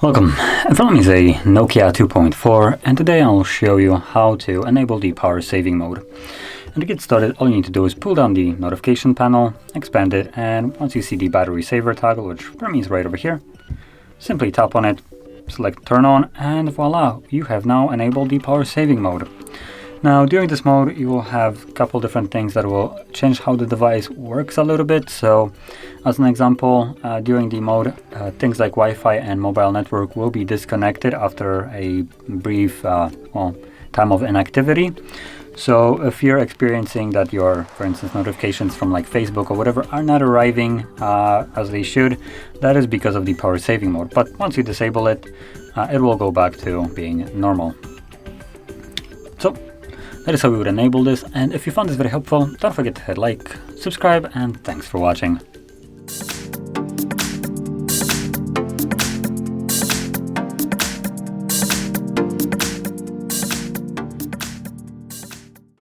Welcome. In front of me is a NOKIA 2.4, and today I'll show you how to enable the power saving mode. And to get started, all you need to do is pull down the notification panel, expand it, and once you see the battery saver toggle, which for me is right over here, simply tap on it, select turn on, and voila, you have now enabled the power saving mode. Now during this mode you will have a couple different things that will change how the device works a little bit. So as an example, during the mode, things like Wi-Fi and mobile network will be disconnected after a brief time of inactivity. So if you're experiencing that your, for instance, notifications from like Facebook or whatever are not arriving as they should, that is because of the power saving mode. But once you disable it, it will go back to being normal. So that is how we would enable this, and if you found this very helpful, don't forget to hit like, subscribe, and thanks for watching.